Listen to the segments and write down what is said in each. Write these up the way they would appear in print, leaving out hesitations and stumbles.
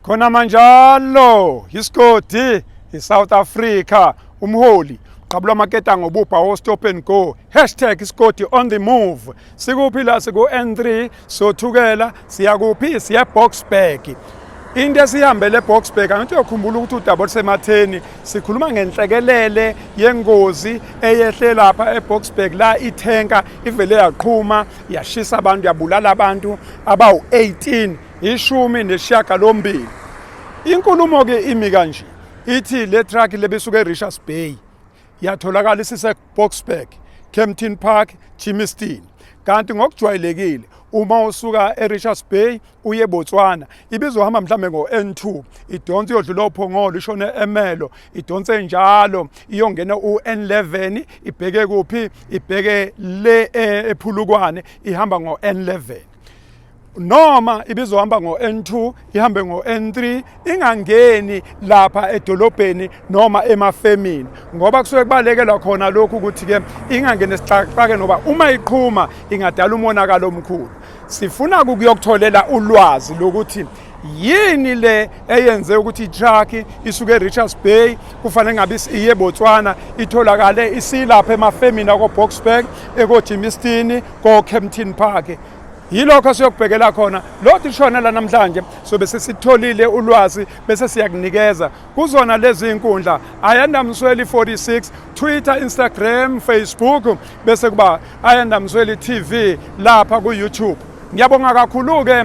Khona manjalo isigodi iSouth Africa umholi qabula maketa ngobupha wo stop and go #isigodi on the move sikuphi la siku N3 sothukela siya kuphi siya eBoksburg into esihambele eBoksburg angithi uyakhumbula ukuthi udaba olusematheni sikhuluma ngenhlekelele yengozi eyehle lapha eBoksburg la ithenka ivele yaqhuma yashisa abantu yabulala abantu abawu18 ishumi nesishiyagalombili. Inkulumo ke imi kanje ithi le truck lebisuka eRichards Bay yatholakala iseBoksburg, Kempton Park, Chimiston. Kanti ngokujwayelekile uma usuka eRichards Bay uye eBotswana ibizohamba mhlambe ngo-N2 idonse iyodlula uphongolo ishone eMelo idonse njalo iyongena u-N11 ibheke kuphi ibheke le ePhulukwane ihamba ngo-N11 noma ibizohamba ngo-N2 ihambe ngo-N3 ingangeni lapha edolobheni noma emafemini ngoba kusuke kubalekelwa khona lokhu ukuthi ke ingangeni esixaxake noba uma iqhuma ingadala umonakalo omkhulu. Sifuna ukuyokutholela ulwazi lokuthi yini le eyenze ukuthi itruck isuke eRichards Bay kufanele ngabe iye eBotswana itholakale isilapha emafemini akoBoksburg ekoJimiston koKempton Park. Yilokho siyokubhekela khona lothi ishona la namhlanje so bese sitholile ulwazi bese siyakunikeza kuzona lezi inkundla Ayanda Msweli 46 Twitter, Instagram, Facebook bese kuba Ayanda Msweli TV lapha ku YouTube. Ngiyabonga kakhulu ke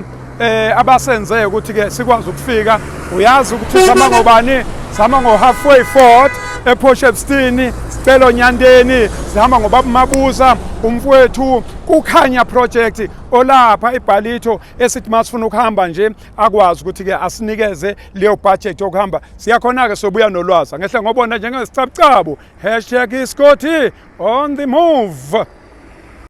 abasenze ukuthi ke sikwazi ukufika uyazi ukuthi sama ngobani sama ngo halfway fort ePortshepstone sicelo Nyandeni sihamba ngobaba Mabuza umfowethu kukhanya project olapha eBhalito esithi masifuna ukuhamba nje akwazi ukuthi ke asinikeze leyo budget yokuhamba siyakhona ke sobuya nolwazi ngehle ngobona njengesicabcabo #isigodi on the move.